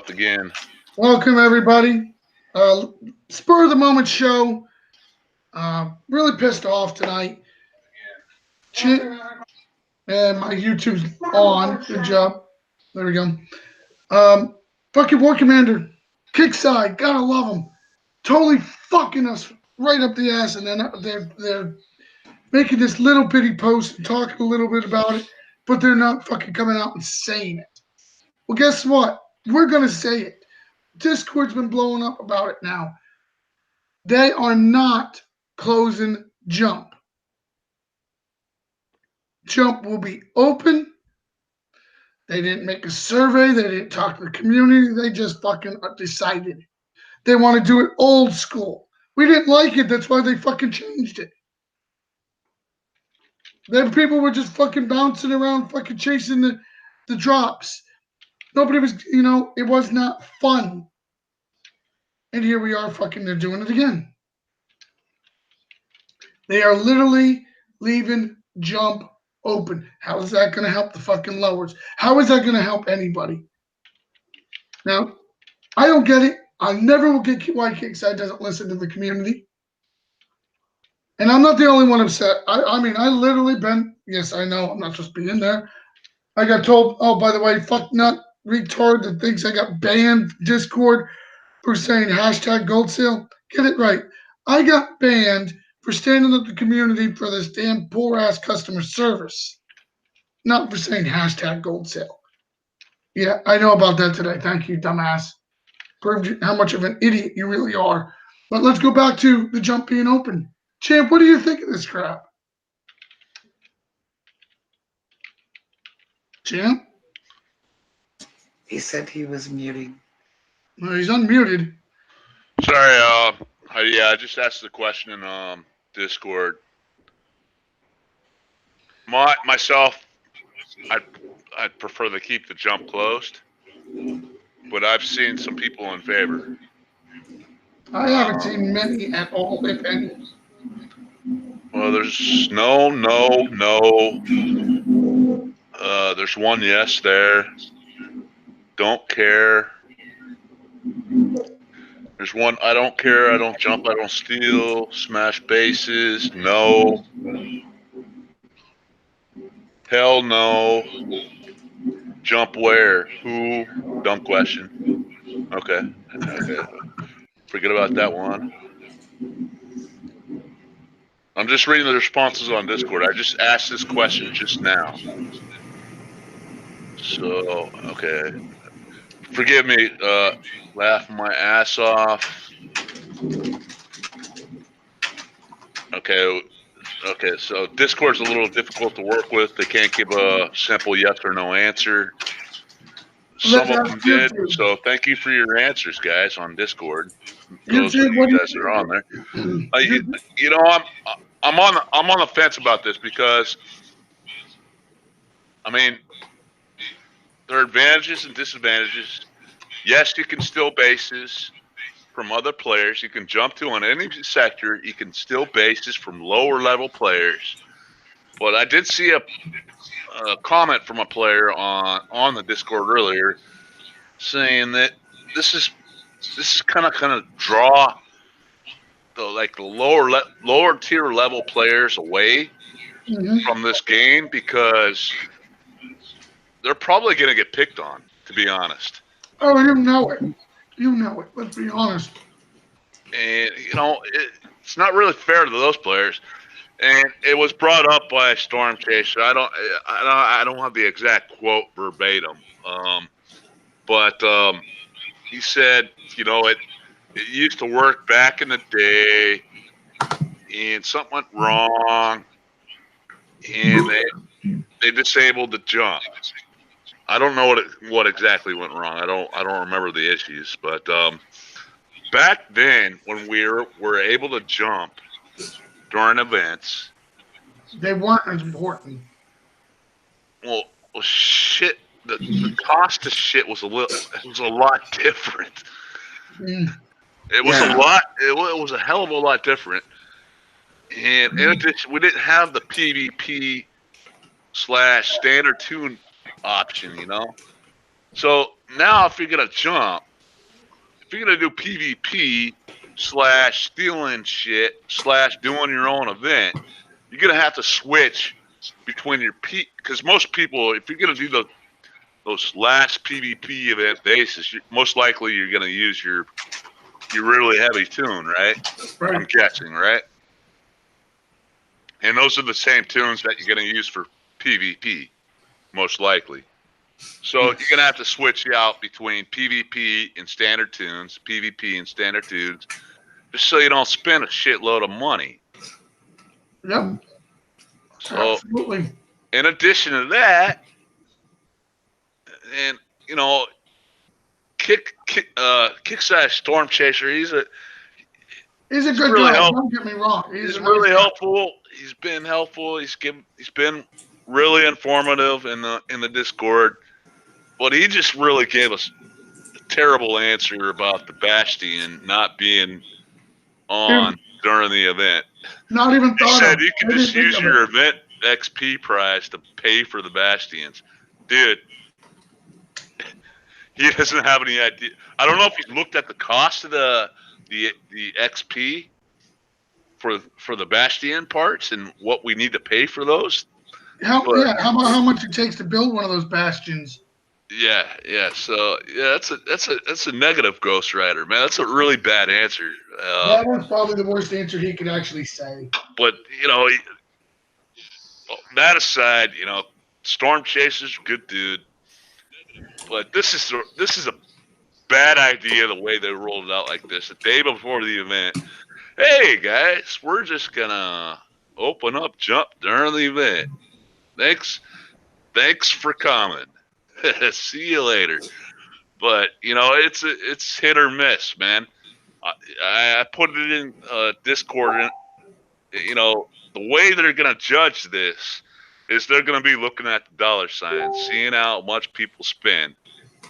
again. Welcome, everybody. Uh, Spur of the moment show. Really pissed off tonight. And my YouTube's on. Good job. There we go. Um, Fucking War Commander. Kickside. Gotta love him. Totally fucking us right up the ass. And then they're making this little bitty post and talking a little bit about it, but they're not fucking coming out and saying it. Well, guess what? We're going to say it. Discord's been blowing up about it now. They are not closing Jump. Jump will be open. They didn't make a survey. They didn't talk to the community. They just fucking decided. They want to do it old school. We didn't like it. That's why they fucking changed it. Then people were just fucking bouncing around, fucking chasing the drops. Nobody was, it was not fun. And here we are, fucking, they're doing it again. They are literally leaving Jump open. How is that going to help the fucking lowers? How is that going to help anybody? Now, I don't get it. I never will get why Kickside doesn't listen to the community. And I'm not the only one upset. I mean, I literally been, yes, I know, I'm not supposed to be in there. I got told, oh, by the way, fuck nut retard that thinks I got banned Discord for saying hashtag gold sale. Get it right. I got banned for standing up the community for this damn poor ass customer service, not for saying hashtag gold sale. Yeah, I know about that today. Thank you, dumbass. Proved how much of an idiot you really are. But let's go back to the Jump being open. Champ, what do you think of this crap? Champ? He said he was muting. Well, he's unmuted. Sorry, yeah, I just asked the question in Discord. Myself, I'd prefer to keep the Jump closed, but I've seen some people in favor. I haven't seen many at all, if any. Well, there's no. There's one yes there. Don't care. There's one I don't care. I don't jump. I don't steal. Smash bases. No. Hell no. Jump where? Who? Dumb question. Okay. Forget about that one. I'm just reading the responses on Discord. I just asked this question just now. So, okay. Forgive me, laughing my ass off. Okay, so Discord's a little difficult to work with. They can't give a simple yes or no answer. Some of them did, so thank you for your answers, guys, on Discord. Those of you guys that are on there. I'm on the fence about this because, I mean, there are advantages and disadvantages. Yes, you can steal bases from other players. You can jump to on any sector. You can steal bases from lower level players. But I did see a comment from a player on the Discord earlier saying that this is kind of draw the lower tier level players away from this game because they're probably going to get picked on, to be honest. Oh, you know it. Let's be honest. And it's not really fair to those players. And it was brought up by Storm Chaser. I don't have the exact quote verbatim, but he said, it used to work back in the day, and something went wrong, and they disabled the jump. I don't know what exactly went wrong. I don't remember the issues, but back then when we were able to jump during events, they weren't as important. Well, shit. The cost of shit was a lot different. It was a lot. It was a hell of a lot different. And in addition, we didn't have the PvP / standard tune option, So now if you're gonna jump, if you're gonna do PvP / stealing shit / doing your own event, you're gonna have to switch between your because most people, if you're gonna do those last PvP event bases, most likely you're gonna use your really heavy tune, right? Right. I'm guessing, right? And those are the same tunes that you're gonna use for PvP, most likely. So you're gonna have to switch out between PvP and standard tunes, PvP and standard tunes, just so you don't spend a shitload of money. Yep. So, Absolutely. in addition to that, and you know, Kickside Storm Chaser, he's a good really guy. Don't get me wrong. He's really helpful. He's been helpful. He's been really informative in the Discord. But he just really gave us a terrible answer about the Bastion not being on during the event. Not even thought He said of. you can just use your event XP prize to pay for the Bastions. Dude, he doesn't have any idea. I don't know if he's looked at the cost of the XP for the Bastion parts and what we need to pay for those. How about how much it takes to build one of those Bastions? Yeah. So that's a negative Ghost Rider, man. That's a really bad answer. That was probably the worst answer he could actually say. But that aside, Storm Chaser's a good dude. But this is a bad idea the way they rolled it out like this. The day before the event, hey guys, we're just gonna open up jump during the event. Thanks for coming. See you later. But it's hit or miss, man. I put it in Discord. The way they're gonna judge this is they're gonna be looking at the dollar signs, seeing how much people spend.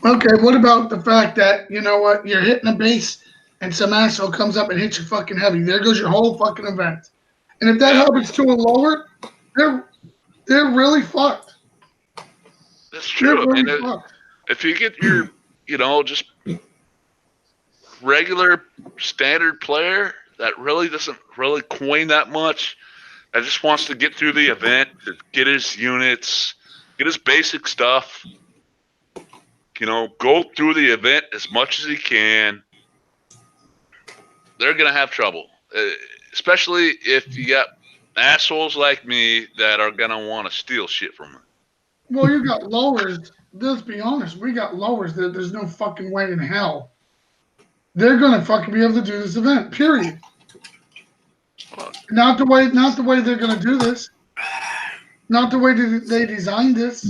Okay, what about the fact that you're hitting a base and some asshole comes up and hits you fucking heavy? There goes your whole fucking event. And if that happens to a lower, they're really fucked. That's true. If you get your, just regular standard player that really doesn't really coin that much, that just wants to get through the event, to get his units, get his basic stuff, go through the event as much as he can, they're going to have trouble. Especially if you got assholes like me that are going to want to steal shit from him. Well, you got lowers. Let's be honest. We got lowers that there's no fucking way in hell they're gonna fucking be able to do this event. Period. Not the way they're gonna do this. Not the way they designed this.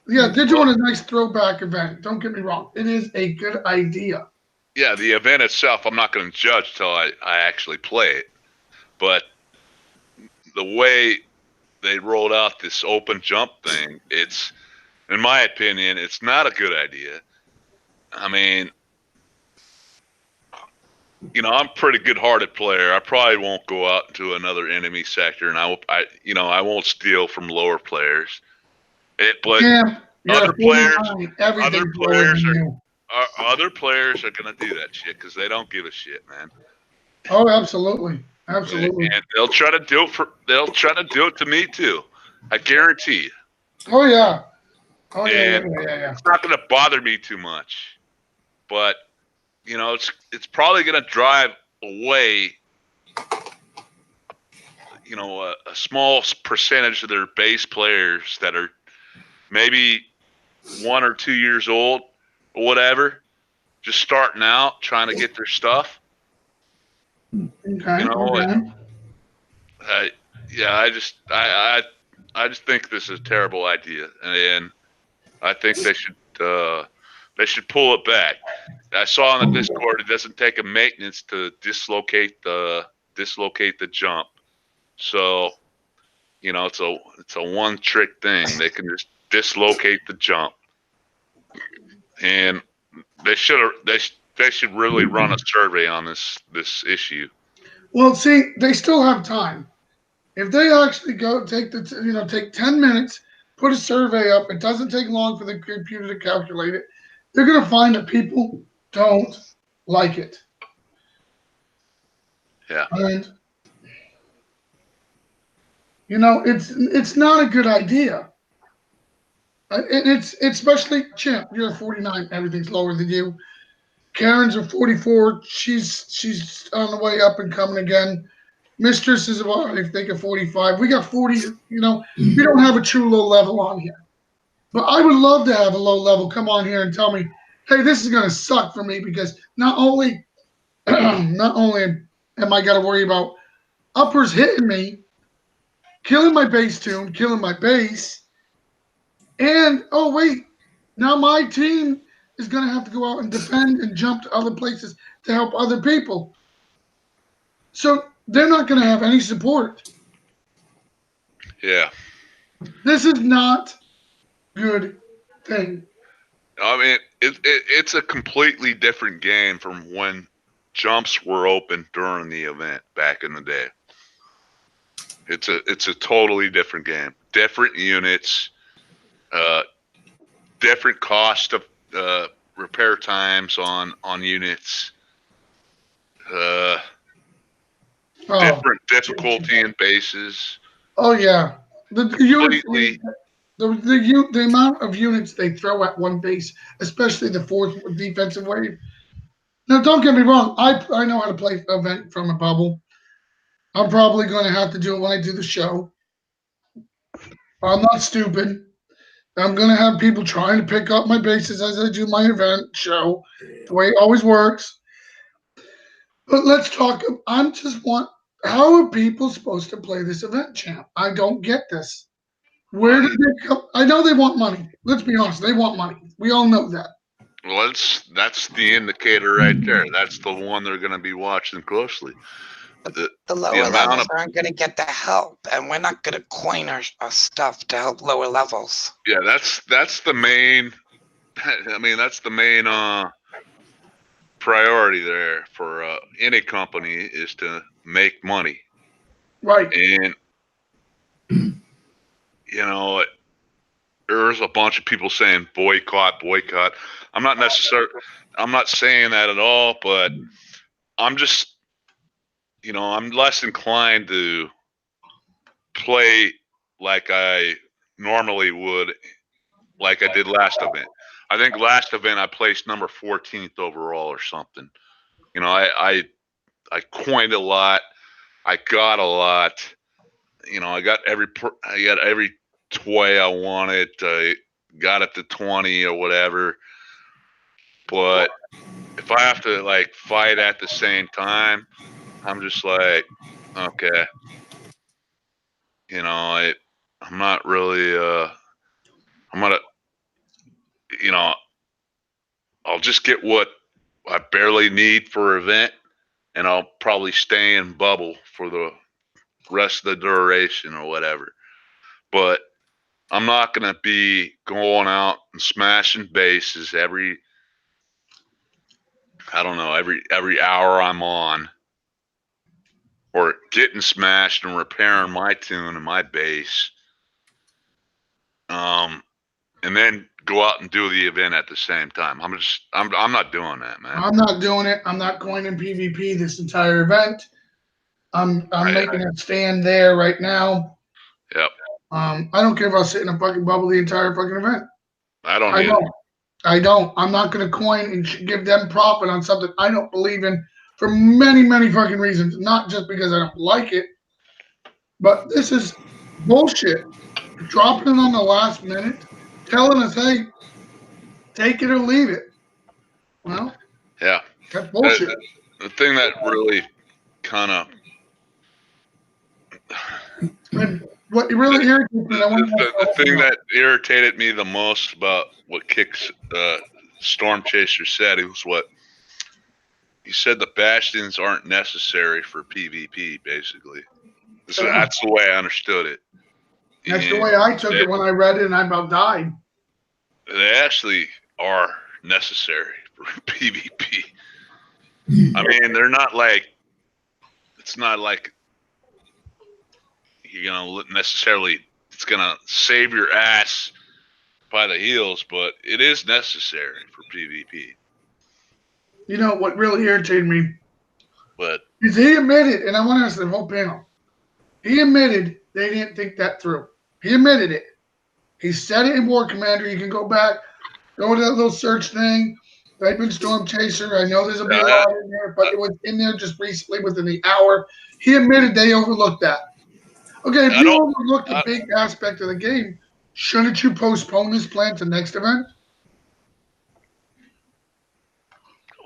Yeah, they're doing a nice throwback event. Don't get me wrong. It is a good idea. Yeah, the event itself, I'm not going to judge till I actually play it. But the way they rolled out this open jump thing, it's, in my opinion, it's not a good idea. I mean, I'm a pretty good-hearted player. I probably won't go out into another enemy sector, and I won't steal from lower players. But other players are gonna do that shit because they don't give a shit, man. Oh, absolutely. And they'll try to do it to me too. I guarantee you. Oh yeah. Oh yeah. It's not gonna bother me too much, but it's probably gonna drive away. A small percentage of their base players that are maybe 1 or 2 years old or whatever, just starting out, trying to get their stuff. Okay. I just think this is a terrible idea, and I think they should pull it back. I saw on the Discord it doesn't take a maintenance to dislocate the jump, so it's a one trick thing. They can just dislocate the jump, and they should really run a survey on this issue. Well, see, they still have time. If they actually take 10 minutes, put a survey up. It doesn't take long for the computer to calculate it. they're going to find that people don't like it. Yeah. And it's not a good idea. It's especially Champ. You're a 49. Everything's lower than you. Karen's a 44. She's on the way up and coming again. Mistress is about, I think, a 45. We got 40. We don't have a true low level on here. But I would love to have a low level come on here and tell me, hey, this is going to suck for me because not only am I got to worry about uppers hitting me, killing my bass tune, killing my bass, and oh wait, now my team is going to have to go out and defend and jump to other places to help other people. So they're not going to have any support. Yeah. This is not good thing. I mean, it's a completely different game from when jumps were open during the event back in the day. It's a totally different game. Different units, different cost of repair times on units, different difficulty in bases. Oh yeah, the Completely. the amount of units they throw at one base, especially the fourth defensive wave. Now, don't get me wrong. I know how to play event from a bubble. I'm probably going to have to do it when I do the show. I'm not stupid. I'm going to have people trying to pick up my bases as I do my event show, the way it always works. But let's talk. I'm just want. How are people supposed to play this event, champ? I don't get this. Where did they come? I know they want money. Let's be honest. They want money. We all know that. Well, that's the indicator right there. That's the one they're going to be watching closely. The lower levels aren't going to get the help, and we're not going to coin our stuff to help lower levels. Yeah, that's the main. I mean, that's the main priority there for any company is to make money. Right. And there's a bunch of people saying boycott. I'm not saying that at all, but I'm just, I'm less inclined to play like I normally would, like I did last event. I think last event I placed number 14th overall or something. I coined a lot. I got a lot. I got every toy I wanted. I got it to 20 or whatever. But if I have to fight at the same time, I'm just like, okay. I'm not really. I'm gonna. I'll just get what I barely need for event, and I'll probably stay in bubble for the rest of the duration or whatever. But I'm not gonna be going out and smashing bases every hour I'm on, or getting smashed and repairing my tune and my bass. And then go out and do the event at the same time. I'm not doing that, man. I'm not doing it. I'm not going in PvP this entire event. I'm making a stand there right now. Yep. I don't care if I sit in a fucking bubble the entire fucking event. I don't. I don't. I'm not going to coin and give them profit on something I don't believe in for many, many fucking reasons. Not just because I don't like it, but this is bullshit. Dropping it on the last minute, telling us, hey, take it or leave it. Well, yeah, that's bullshit. The thing that really kind of what really irritates me, the thing that irritated me the most about what Kicks Storm Chaser said, it was what he said: the bastions aren't necessary for PvP. Basically, that's the way I understood it. That's the way I took it when I read it, and I about died. They actually are necessary for PvP. I mean, they're not like, it's not like you're gonna necessarily, it's gonna save your ass by the heels, but it is necessary for PvP. You know what really irritated me? But is he admitted, and I want to ask the whole panel, he admitted they didn't think that through. He admitted it. He said it in War Commander. You can go back, go to that little search thing, type in Storm Chaser. I know there's a big lot in there, but it was in there just recently within the hour. He admitted they overlooked that. Okay, if you overlooked a big aspect of the game, shouldn't you postpone this plan to next event?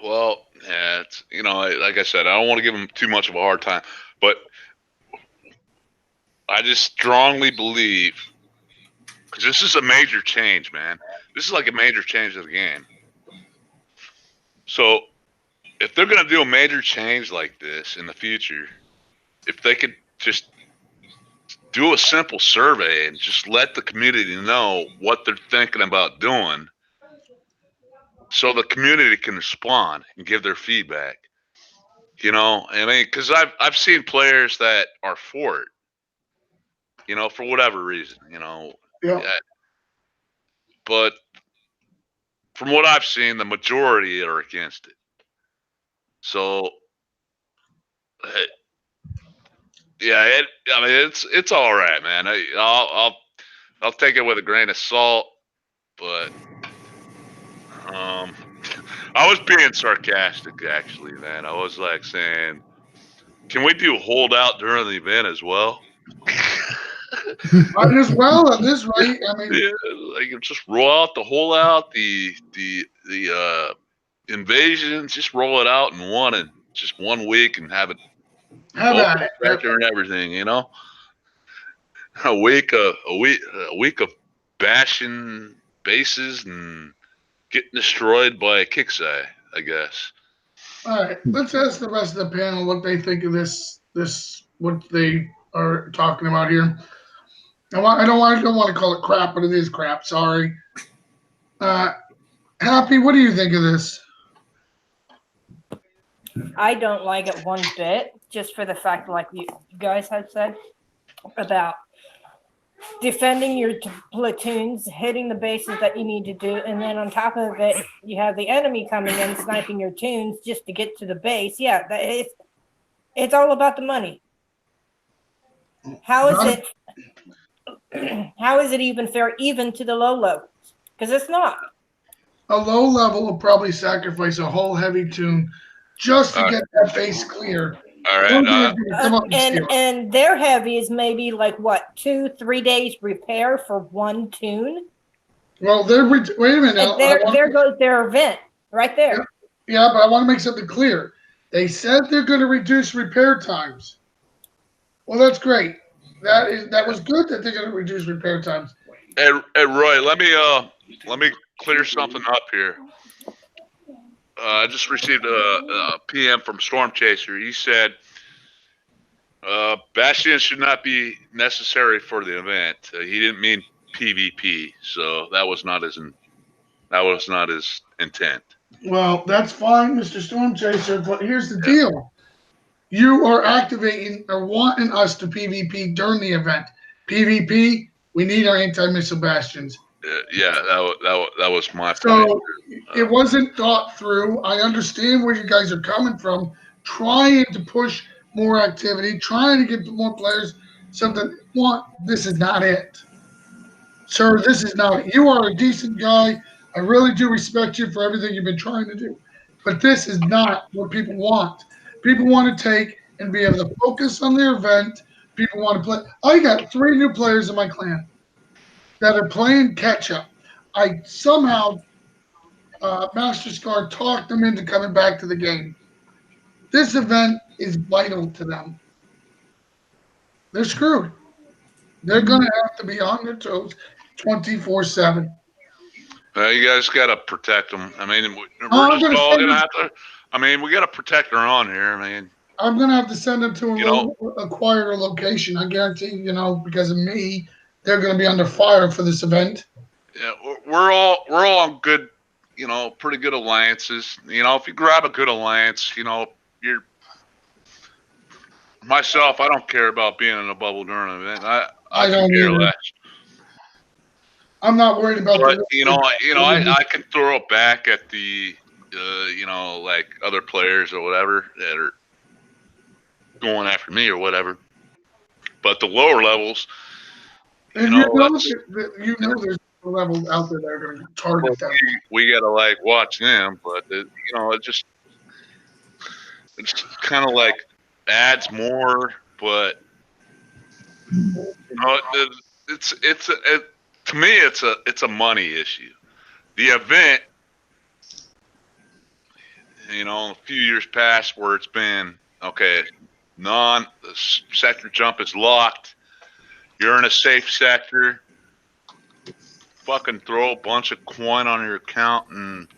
Well, yeah, it's, like I said, I don't want to give him too much of a hard time, but I just strongly believe, because this is a major change, man. This is like a major change of the game. So if they're going to do a major change like this in the future, if they could just do a simple survey and just let the community know what they're thinking about doing, so the community can respond and give their feedback. I mean, because I've seen players that are for it, for whatever reason, Yeah. But from what I've seen, the majority are against it. So, yeah, I mean, it's all right, man. I'll take it with a grain of salt, but I was being sarcastic, actually, man. I was like saying, can we do holdout during the event as well? As well at this rate, I mean, like just roll out the holdout, the invasions, just roll it out in just 1 week and have it and everything, a week of bashing bases and getting destroyed by Kixeye, I guess. All right, let's ask the rest of the panel what they think of this what they are talking about here. I don't want to call it crap, but it is crap. Sorry. Happy, what do you think of this? I don't like it one bit, just for the fact, like you guys have said, about defending your platoons, hitting the bases that you need to do, and then on top of it, you have the enemy coming in, sniping your tunes just to get to the base. Yeah, it's all about the money. How is it even fair, even to the low levels? Because it's not. A low level will probably sacrifice a whole heavy tune just to get that base clear. All right. And their heavy is maybe like what, 2-3 days repair for one tune. Well, wait a minute. There goes their event right there. Yeah, but I want to make something clear. They said they're going to reduce repair times. Well, that's great. That was good that they're going to reduce repair times. Hey, Roy, let me clear something up here. I just received a PM from Storm Chaser. He said Bastion should not be necessary for the event. He didn't mean PvP, so that was not his intent. Well, that's fine, Mr. Storm Chaser. But here's the deal: you are activating or wanting us to PvP during the event. PvP, we need our anti-missile bastions. Yeah, that was my point. So it wasn't thought through. I understand where you guys are coming from, trying to push more activity, trying to get more players something. This is not it, sir. This is not it. You are a decent guy. I really do respect you for everything you've been trying to do, but this is not what people want. People want to take and be able to focus on their event. People want to play. I got 3 new players in my clan that are playing catch up. I somehow, Master Scar talked them into coming back to the game. This event is vital to them. They're screwed. They're going to have to be on their toes 24/7. You guys got to protect them. I mean, we're just all going to have to. I mean, we got to protect our own here. I mean, I'm going to have to send them to a quieter location. I guarantee, because of me, they're going to be under fire for this event. Yeah, we're all on good, pretty good alliances. If you grab a good alliance, you're myself. I don't care about being in a bubble during an event. I don't care less. I'm not worried about. But I can throw it back at the, like other players or whatever that are going after me or whatever. But the lower levels, and there's levels out there that are going to target them. We gotta like watch them, but it just it's kind of like adds more, but to me it's a money issue. The event, a few years past where it's been okay, the sector jump is locked. You're in a safe sector. Fucking throw a bunch of coin on your account and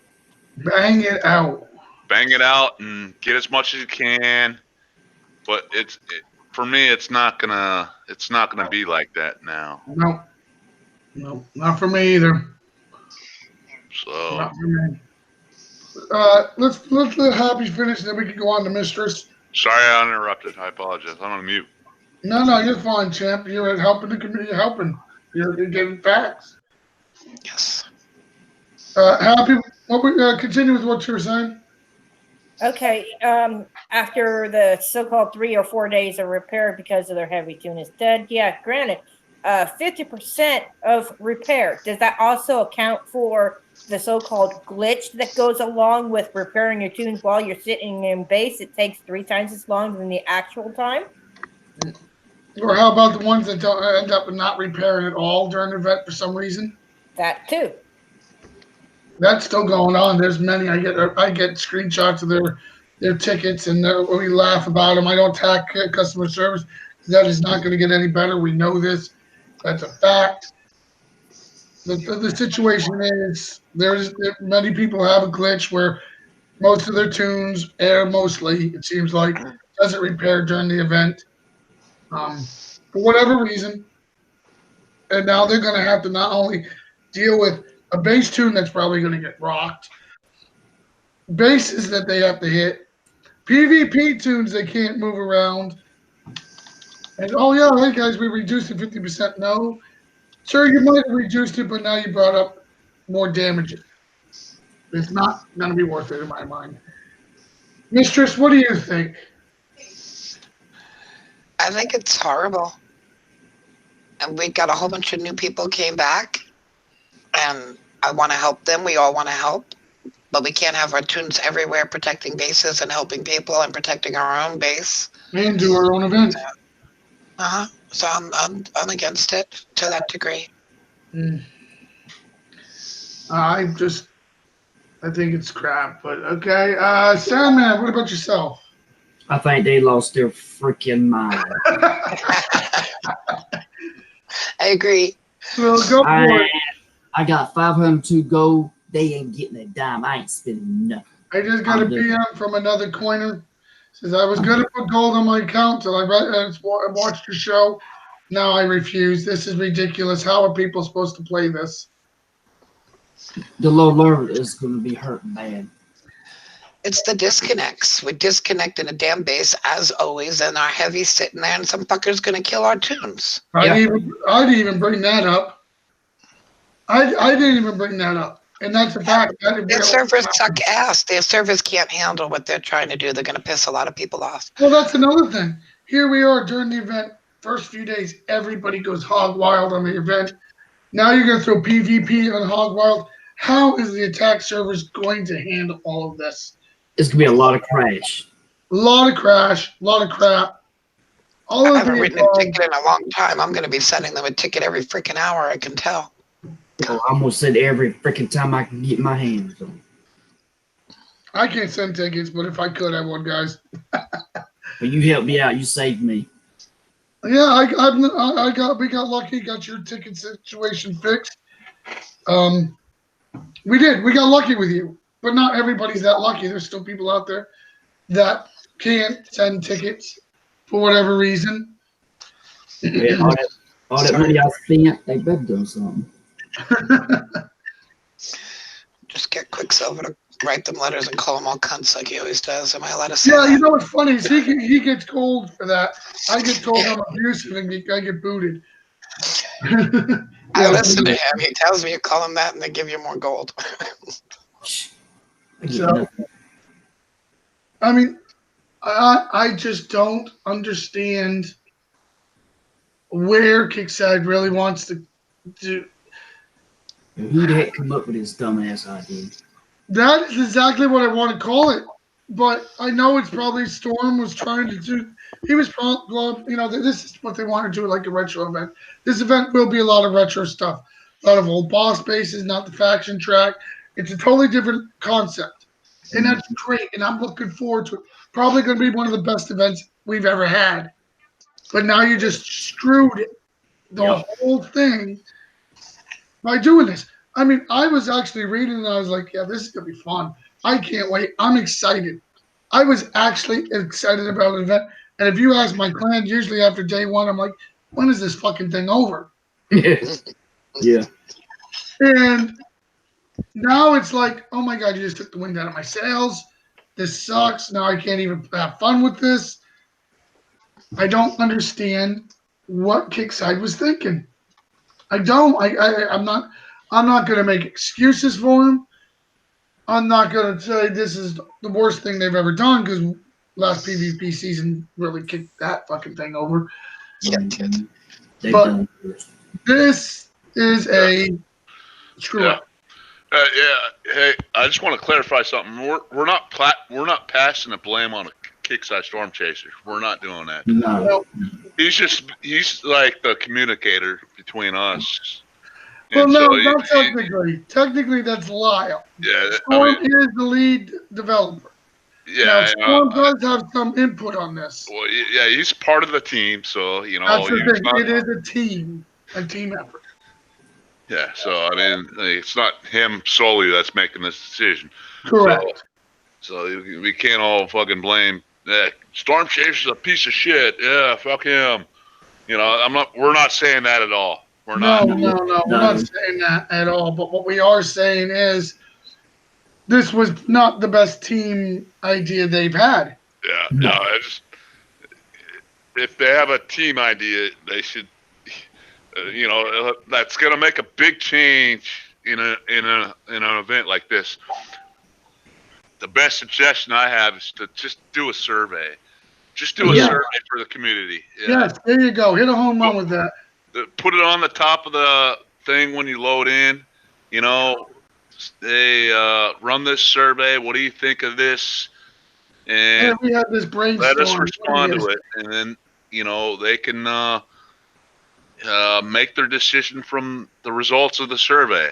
bang it out. Bang it out and get as much as you can. But for me, it's not gonna be like that now. No, not for me either. So not for me. Let's let Happy finish, then we can go on to Mistress. Sorry, I interrupted. I apologize. I'm on mute. No, you're fine, champ. You're helping the community. You're helping. You're getting facts. Yes. Happy. Continue with what you were saying. Okay. After the so-called 3 or 4 days of repair because of their heavy tune is dead. Yeah, granted. 50% of repair. Does that also account for the so-called glitch that goes along with repairing your tunes while you're sitting in base? It takes 3 times as long than the actual time. Or how about the ones that don't end up not repairing at all during the event for some reason? That too. That's still going on. There's many. I get screenshots of their tickets, and we laugh about them. I don't attack customer service. That is not going to get any better. We know this. That's a fact. The situation is many people have a glitch where most of their tunes, it seems like, doesn't repair during the event for whatever reason. And now they're going to have to not only deal with a bass tune that's probably going to get rocked, basses that they have to hit, PvP tunes they can't move around, and hey guys, we reduced it 50%. No, sir, you might have reduced it, but now you brought up more damage. It's not going to be worth it in my mind. Mistress, what do you think? I think it's horrible. And we got a whole bunch of new people came back, and I want to help them. We all want to help, but we can't have our tunes everywhere protecting bases and helping people and protecting our own base and do our own event. So I'm against it to that degree. I think it's crap, but okay. Sandman, what about yourself? I think they lost their freaking mind. I agree. Well, go for it. I got 502 gold. They ain't getting a dime. I ain't spending nothing. I just got a PM from another coiner. Says I was going to put gold on my account till I watched your show. Now I refuse. This is ridiculous. How are people supposed to play this? The low level is going to be hurting bad. It's the disconnects. We disconnect in a damn base as always, and our heavy sitting there, and some fucker's going to kill our tunes. I didn't even bring that up. I didn't even bring that up. And that's a fact. Their servers suck ass. Their servers can't handle what they're trying to do. They're going to piss a lot of people off. Well, that's another thing. Here we are during the event. First few days, everybody goes hog wild on the event. Now you're going to throw PvP on hog wild. How is the attack servers going to handle all of this? It's going to be a lot of crash. A lot of crash. A lot of crap. I haven't written a ticket in a long time. I'm going to be sending them a ticket every freaking hour, I can tell. Oh, I'm going to send every freaking time I can get my hands on. I can't send tickets, but if I could, I would, guys. But you helped me out. You saved me. Yeah, we got lucky. Got your ticket situation fixed. We did. We got lucky with you, but not everybody's that lucky. There's still people out there that can't send tickets for whatever reason. Yeah, all that money I spent, they better do something. Just get Quicksilver to write them letters and call them all cunts like he always does. Am I allowed to say that? Yeah, you know what's funny is he gets cold for that. I get told I'm abusive and I get booted. I Yeah. listen to him. He tells me you call him that and they give you more gold. I get So- nothing. I mean, I just don't understand where Kickside really wants to do. Who the heck come up with this dumbass idea? That is exactly what I want to call it. But I know it's probably Storm was trying to do. He was probably, this is what they want to do, like a retro event. This event will be a lot of retro stuff, a lot of old boss bases, not the faction track. It's a totally different concept, and that's great. And I'm looking forward to it. Probably going to be one of the best events we've ever had. But now you just screwed it, the Yep. whole thing by doing this. I mean, I was actually reading and I was like, yeah, this is going to be fun. I can't wait. I'm excited. I was actually excited about an event. And if you ask my clan, usually after day one, I'm like, when is this fucking thing over? Yeah. And now it's like, oh my God, you just took the wind out of my sails. This sucks. Now I can't even have fun with this. I don't understand what Kickside was thinking. I don't. I'm not going to make excuses for him. I'm not going to say this is the worst thing they've ever done because last PvP season really kicked that fucking thing over. Yeah, kid. They've But- done it. This is a screw up. Yeah. Hey, I just want to clarify something. We're not passing the blame on a Kickside Storm Chaser. We're not doing that. No. He's like the communicator between us. Well, And no, so not technically. Technically, that's Lyle. Yeah, Storm is the lead developer. Now, Storm does have some input on this. well, yeah, he's part of the team, so That's the he's thing. not- It is a team effort. yeah. So I mean, it's not him solely that's making this decision. Correct. So we can't all fucking blame. Storm Chaser's a piece of shit. Yeah, fuck him. We're not saying that at all. We're No, not. no, no. We're not saying that at all. But what we are saying is this was not the best team idea they've had. Yeah, No. I just if they have a team idea, they should. That's gonna make a big change in an event like this. The best suggestion I have is to just do a survey. Just do a Yeah. survey for the community. Yes, there you go. Hit a home run with that. Put it on the top of the thing when you load in. They run this survey. What do you think of this? And Yeah, we had this brainstorm. let us respond to it, and then they can make their decision from the results of the survey.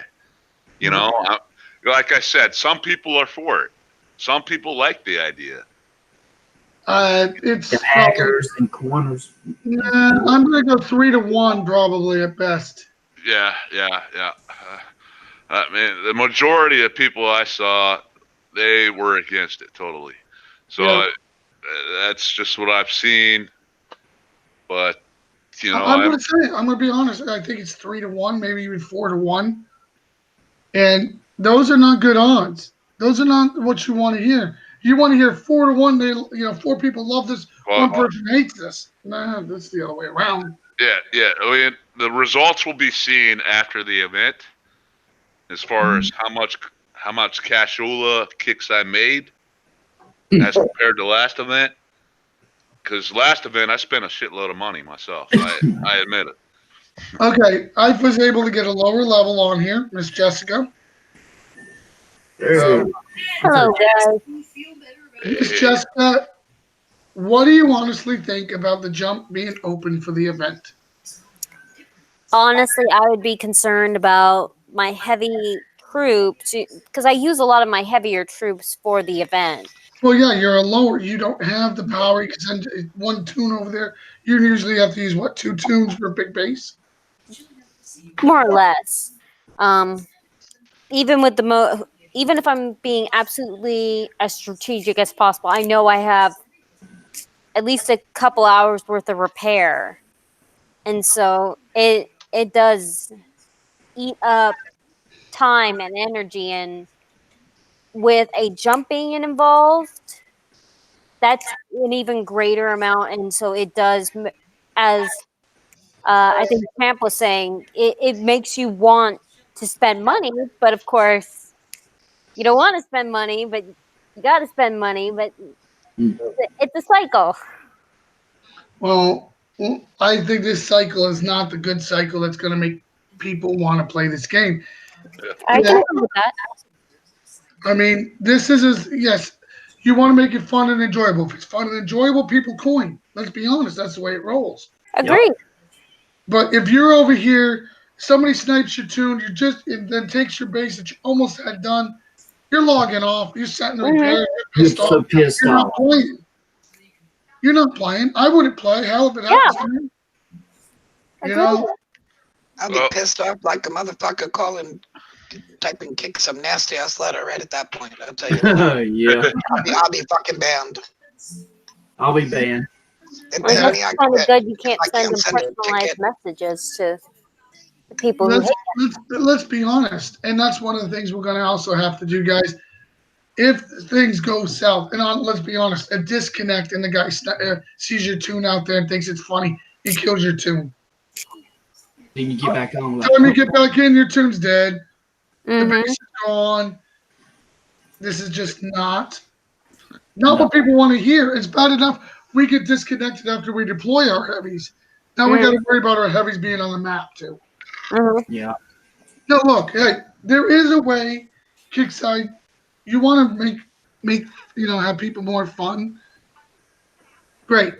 Like I said, some people are for it. Some people like the idea. It's The hackers and corners. I'm gonna go 3-1 probably at best. Yeah. Man, the majority of people I saw, they were against it totally. So Yeah. that's just what I've seen. But I'm gonna be honest. I think it's 3-1, maybe even 4-1, and those are not good odds. Those are not what you want to hear. You want to hear 4-1. 4 people love this, one person hates this. Nah, that's the other way around. Yeah. I mean, the results will be seen after the event, as far as how much Cashula Kickside made as compared to last event. Because last event I spent a shitload of money myself. I admit it. Okay, I was able to get a lower level on here, Miss Jessica. Hey. Hello, guys. Miss Jessica, what do you honestly think about the jump being open for the event? Honestly, I would be concerned about my heavy troops because I use a lot of my heavier troops for the event. Well, yeah, you're a lower. You don't have the power. You can send one tune over there. You usually have to use, 2 tunes for a big base? More or less. Even with even if I'm being absolutely as strategic as possible, I know I have at least a couple hours worth of repair, and so it does eat up time and energy. And with a jump being involved, that's an even greater amount, and so it does as I think Champ was saying it makes you want to spend money, but of course, you don't want to spend money, but you got to spend money. But it's a cycle. Well, I think this cycle is not the good cycle that's going to make people want to play this game. I Yeah. can agree with that. I mean, this is yes. You want to make it fun and enjoyable. If it's fun and enjoyable, people coin. Let's be honest. That's the way it rolls. Agreed. But if you're over here, somebody snipes your tune, and then takes your base that you almost had done. You're logging off. You're setting the repair. You're You're pissed so off. pissed You're not off. playing. You're not playing. I wouldn't play. Hell, if it happens to me. You know, I'll be Well- pissed off like a motherfucker calling, typing kick some nasty ass letter right at that point. I'll tell you. Yeah, I'll be fucking banned. I'll be banned. It Well, banned that's me. I kind of quit. good. You can't I send can't them send a personalized ticket. messages to the people who let's, hate. let's be honest. And that's one of the things we're going to also have to do, guys. If things go south, and let's be honest, a disconnect and the guy sees your tune out there and thinks it's funny, he kills your tune. Then you get back on. Time you get back in, your tune's dead. The Mhm. base is gone. This is just not what people want to hear. It's bad enough we get disconnected after we deploy our heavies. Now we got to worry about our heavies being on the map too. Mhm. Yeah. No, look, hey, there is a way. Kickside, you want to make have people more fun. Great,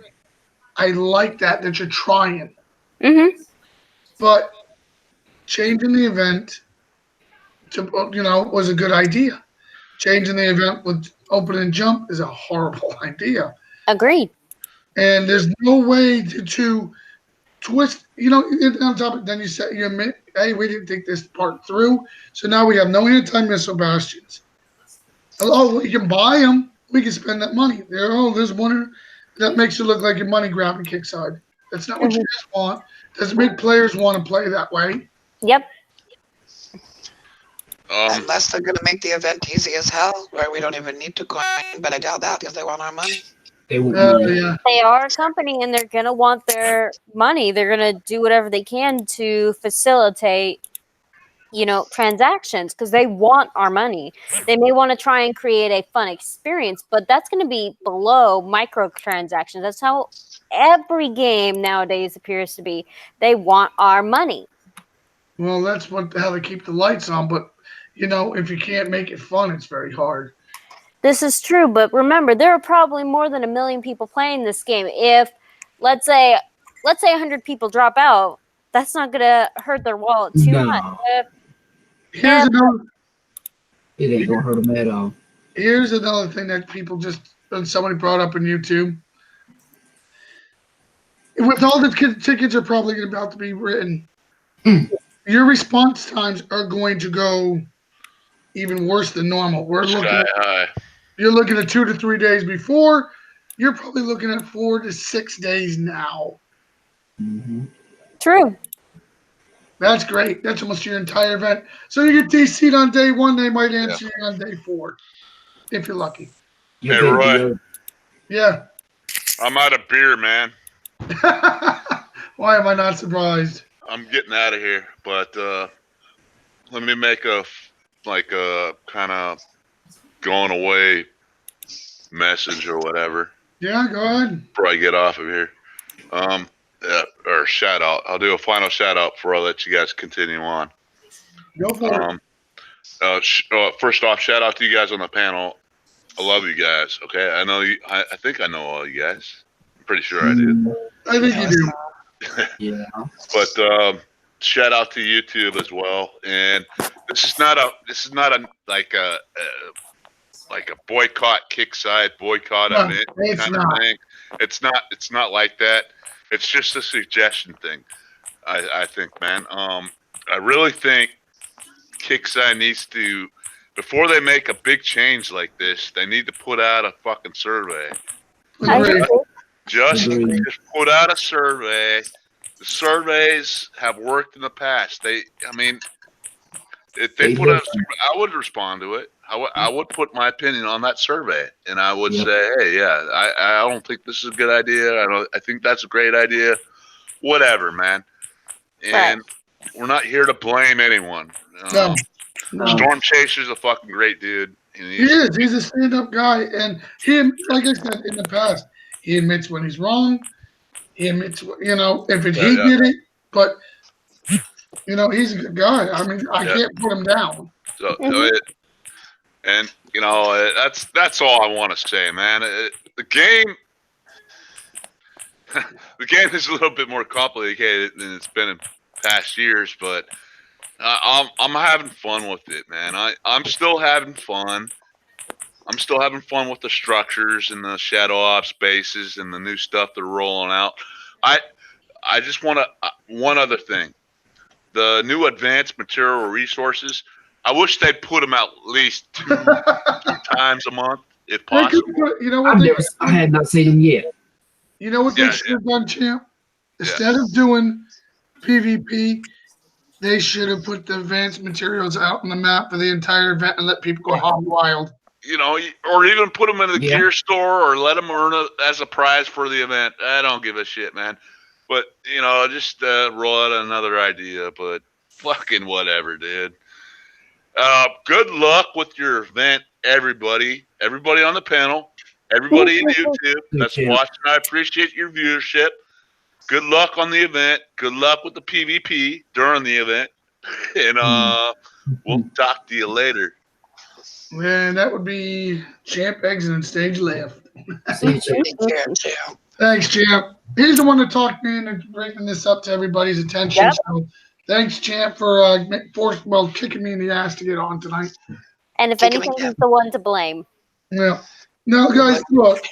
I like that you're trying, Mhm. but changing the event to was a good idea. Changing the event with open and jump is a horrible idea, Agreed. and there's no way to twist. On top of then you say you admit, hey, we didn't think this part through, so now we have no anti-missile bastions. Oh, we can buy them. We can spend that money. There's one that makes it look like you're money grabbing Kickside. That's not what you guys want. Doesn't make players want to play that way. Yep. Unless they're going to make the event easy as hell, where we don't even need to coin, but I doubt that because they want our money. They won't know. Yeah. They are a company and they're going to want their money. They're going to do whatever they can to facilitate, transactions because they want our money. They may want to try and create a fun experience, but that's going to be below microtransactions. That's how every game nowadays appears to be. They want our money. Well, that's how they keep the lights on. But if you can't make it fun, it's very hard. This is true, but remember, there are probably more than 1 million people playing this game. If let's say 100 people drop out, that's not going to hurt their wallet too much. Here's another. It ain't gonna hurt them at all. Here's another thing that people somebody brought up on YouTube. With all the tickets are probably about to be written, your response times are going to go even worse than normal. You're looking at 2 to 3 days before. You're probably looking at 4 to 6 days now. Mm-hmm. True. That's great. That's almost your entire event. So you get DC'd on day 1. They might answer you on day 4, if you're lucky. Hey, Roy. Yeah. I'm out of beer, man. Why am I not surprised? I'm getting out of here, but let me make a kind of going away message or whatever Yeah, go ahead. before I get off of here. Or shout out. I'll do a final shout out before I let you guys continue on. Go for it. First off, shout out to you guys on the panel. I love you guys. Okay, I know you. I think I know all you guys. I'm pretty sure I do. I think you do. Yeah. But shout out to YouTube as well. And this is not a like a boycott Kickside boycott No, event it's kind not. of thing. It's not like that. It's just a suggestion thing. I think, man. I really think Kickside needs to, before they make a big change like this, they need to put out a fucking survey. I Agree. agree. Just Agreed. put out a survey. The surveys have worked in the past. If they They put out, work. I would respond to it. I would put my opinion on that survey, and I would Yeah. say, hey, yeah, I don't think this is a good idea. I think that's a great idea. Whatever, man. and we're not here to blame anyone. No, no. Storm Chaser's a fucking great dude. And He is. He's a stand-up guy, and he, like I said in the past, he admits when he's wrong. He admits, if he did it, but he's a good guy. I mean, I can't put him down. So, that's all I want to say, man. The game is a little bit more complicated than it's been in past years, but I'm having fun with it, man. I'm still having fun. I'm still having fun with the structures and the shadow ops bases and the new stuff they're rolling out. I just want to one other thing. The new advanced material resources, I wish they'd put them out at least two times a month, if possible. I had not seen them yet. You know what they should have done, Champ? Instead of doing PvP, they should have put the advanced materials out on the map for the entire event and let people go hog wild. Or even put them in the gear store or let them earn as a prize for the event. I don't give a shit, man. But, just roll out another idea, but fucking whatever, dude. Good luck with your event, everybody. Everybody on the panel. Everybody in YouTube that's watching. I appreciate your viewership. Good luck on the event. Good luck with the PvP during the event. And we'll talk to you later. Man, that would be Champ exiting stage left. Take care, Champ. Thanks, Champ. He's the one to talk me into bringing this up to everybody's attention. Yep. So thanks, Champ, for kicking me in the ass to get on tonight. And if anything, he's the one to blame. Yeah. No, guys, look,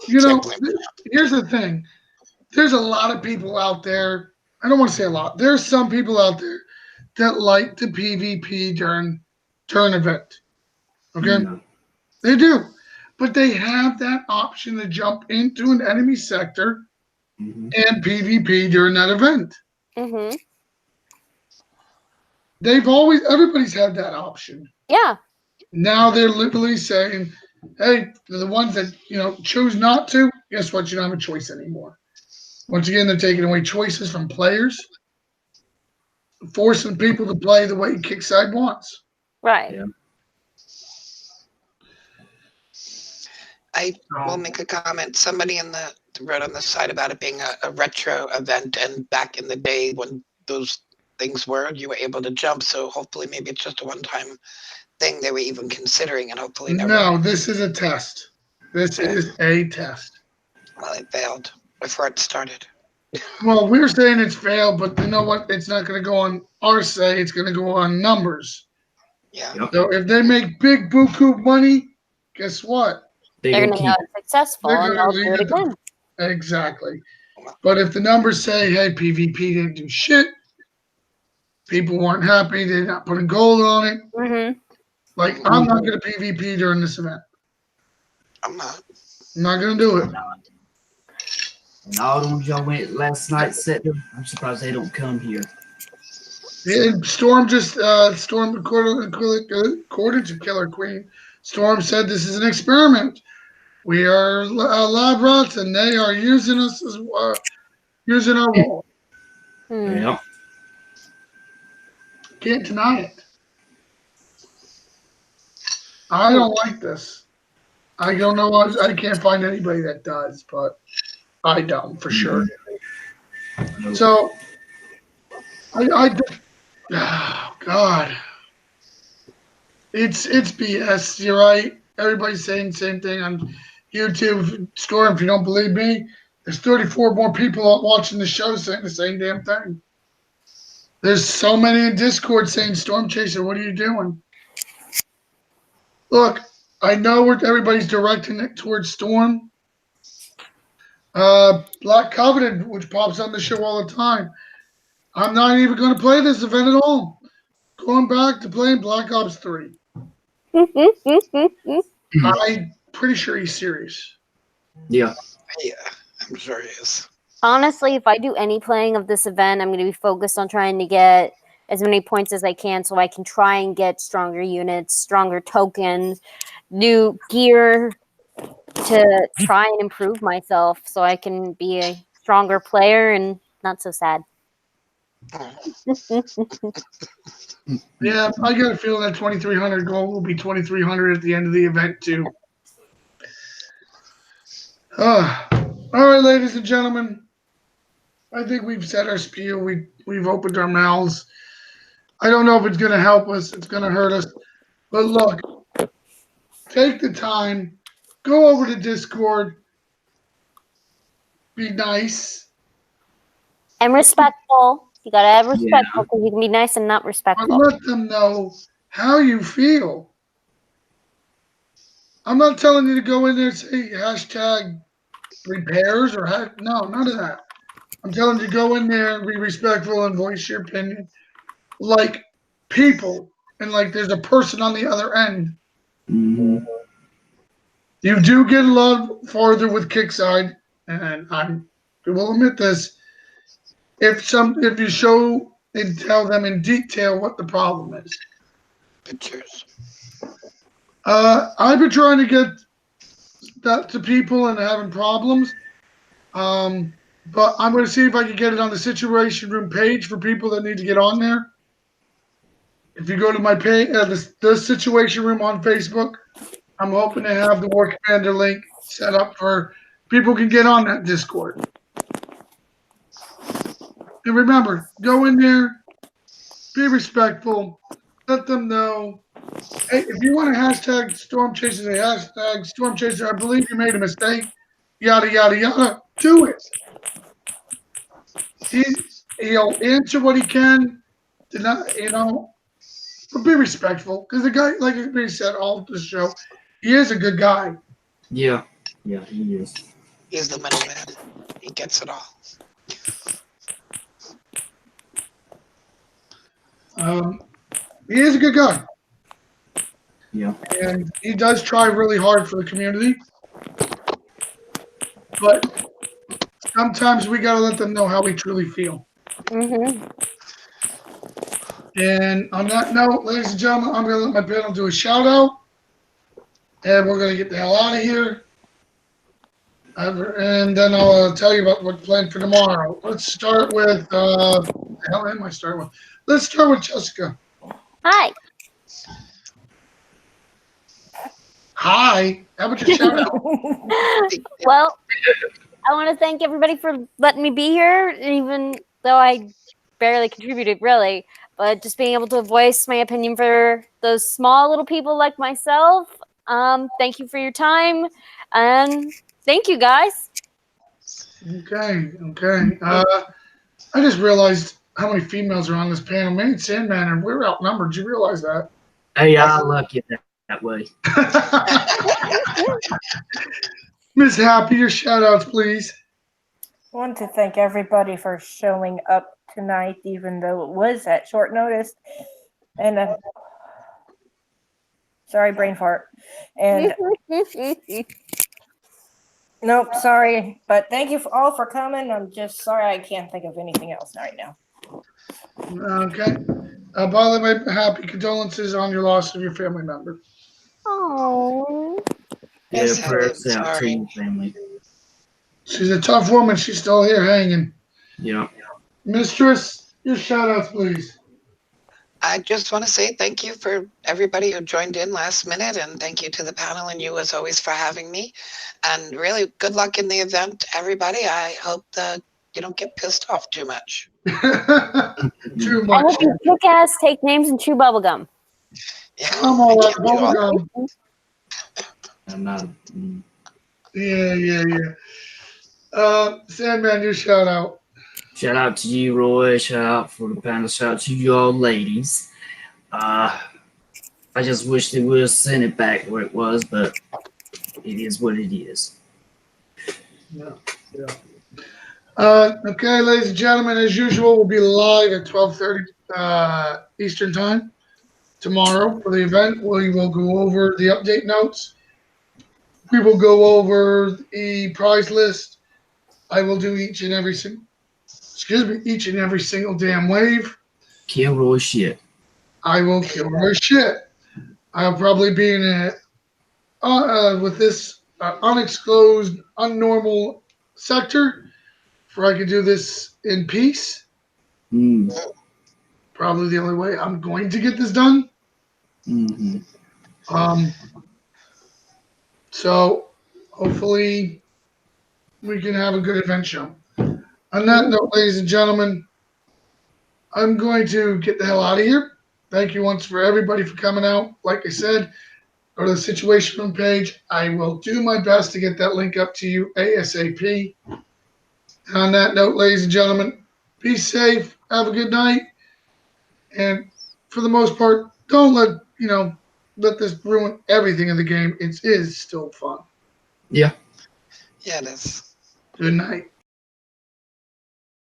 here's the thing. There's a lot of people out there. I don't want to say a lot. There's some people out there that like to PvP during event. Okay? Mm-hmm. They do. But they have that option to jump into an enemy sector and PvP during that event. Mm-hmm. Everybody's had that option. Yeah. Now they're literally saying, hey, the ones that, choose not to, guess what? You don't have a choice anymore. Once again, they're taking away choices from players, forcing people to play the way Kickside wants. Right. Yeah. I will make a comment. Somebody wrote on the side about it being a retro event, and back in the day when those things were, you were able to jump. So hopefully, maybe it's just a one-time thing they were even considering, and hopefully never. No, this is a test. This is a test. Well, it failed before it started. Well, we're saying it's failed, but you know what? It's not going to go on our say. It's going to go on numbers. Yeah. Yep. So if they make big buku money, guess what? They're going to know it's successful and they'll do it again. Exactly. But if the numbers say, hey, PvP didn't do shit, people weren't happy, they're not putting gold on it. Mm-hmm. Like, I'm not going to PvP during this event. I'm not. I'm not going to do it. And all the ones y'all went last night, I'm surprised they don't come here. Yeah, Storm according to Killer Queen, Storm said this is an experiment. We are lab rats, and they are using us as using our role. Yeah. Can't deny it. I don't like this. I don't know. I can't find anybody that does, but I don't for sure. So, oh God, it's BS. You're right. Everybody's saying the same thing on YouTube. Storm, if you don't believe me, there's 34 more people watching the show saying the same damn thing. There's so many in Discord saying, Storm Chaser, what are you doing? Look, I know everybody's directing it towards Storm. Black Covenant, which pops on the show all the time. I'm not even going to play this event at all. Going back to playing Black Ops 3. I'm pretty sure he's serious. Yeah. Yeah, I'm sure he is. Honestly, if I do any playing of this event, I'm going to be focused on trying to get as many points as I can so I can try and get stronger units, stronger tokens, new gear to try and improve myself so I can be a stronger player and not so sad. Yeah, I got a feeling that 2,300 goal will be 2,300 at the end of the event too. All right, ladies and gentlemen. I think we've said our spiel. We've opened our mouths. I don't know if it's going to help us. It's going to hurt us. But look, take the time. Go over to Discord. Be nice. And respectful. You gotta have Yeah. respectful because you can be nice and not But respectful. let them know how you feel. I'm not telling you to go in there and say hashtag repairs or no, none of that. I'm telling you to go in there and be respectful and voice your opinion like people and like there's a person on the other end. Mm-hmm. You do get a lot farther with Kickside, and I will admit this. If you show and tell them in detail what the problem is. Pictures. I've been trying to get that to people and having problems. But I'm going to see if I can get it on the Situation Room page for people that need to get on there. If you go to my page, the Situation Room on Facebook, I'm hoping to have the War Commander link set up for people can get on that Discord. And remember, go in there, be respectful, let them know. Hey, if you want to hashtag Storm Chaser, say hashtag Storm Chaser, I believe you made a mistake, yada, yada, yada, do it. He'll answer what he can, but be respectful. Because the guy, like we said all the show, he is a good guy. Yeah, he is. He's the middleman. He gets it all. He is a good guy. Yeah. And he does try really hard for the community. But sometimes we got to let them know how we truly feel. Mm-hmm. And on that note, ladies and gentlemen, I'm going to let my panel do a shout out. And we're going to get the hell out of here. And then I'll tell you about what's planned for tomorrow. Let's start with, the hell am I starting with? Let's start with Jessica. Hi. Hi. How about your shout out? Well, I want to thank everybody for letting me be here, even though I barely contributed, really. But just being able to voice my opinion for those small little people like myself. Thank you for your time, and thank you, guys. Okay. I just realized how many females are on this panel. Me and Sandman, and we're outnumbered. Did you realize that? Hey, I like it that way. Miss Happy, your shout outs, please. I want to thank everybody for showing up tonight, even though it was at short notice. And sorry, brain fart. And nope, sorry, but thank you all for coming. I'm just sorry I can't think of anything else right now. Okay. By the way, Happy, condolences on your loss of your family member. Oh. Yeah, Yes, prayers I'm out to sorry. your family. She's a tough woman. She's still here hanging. Yeah. Mistress, your shout outs, please. I just want to say thank you for everybody who joined in last minute, and thank you to the panel and you as always for having me. And really good luck in the event, everybody. I hope that you don't get pissed off too much. Too I much. hope you kick ass, take names, and chew bubblegum. Yeah, I'm all I right. can't do all that. Bubblegum. I'm not. Yeah. Sandman, your shout out. Shout out to you, Roy. Shout out for the panel. Shout out to you all ladies. I just wish they would have sent it back where it was, but it is what it is. Yeah. Okay, ladies and gentlemen, as usual, we'll be live at 12:30 Eastern Time tomorrow for the event. We will go over the update notes. We will go over the prize list. I will do each and every single damn wave. Kill Roy shit. I will kill her shit. I'll probably be in with this unexclosed, unnormal sector, where I can do this in peace. Mm. Probably the only way I'm going to get this done. Hmm. So hopefully we can have a good event show. On that note, ladies and gentlemen, I'm going to get the hell out of here. Thank you once for everybody for coming out. Like I said, go to the Situation Room page. I will do my best to get that link up to you ASAP. And on that note, ladies and gentlemen, be safe. Have a good night. And for the most part, don't let this ruin everything in the game. It is still fun. Yeah. Yeah, it is. Good night.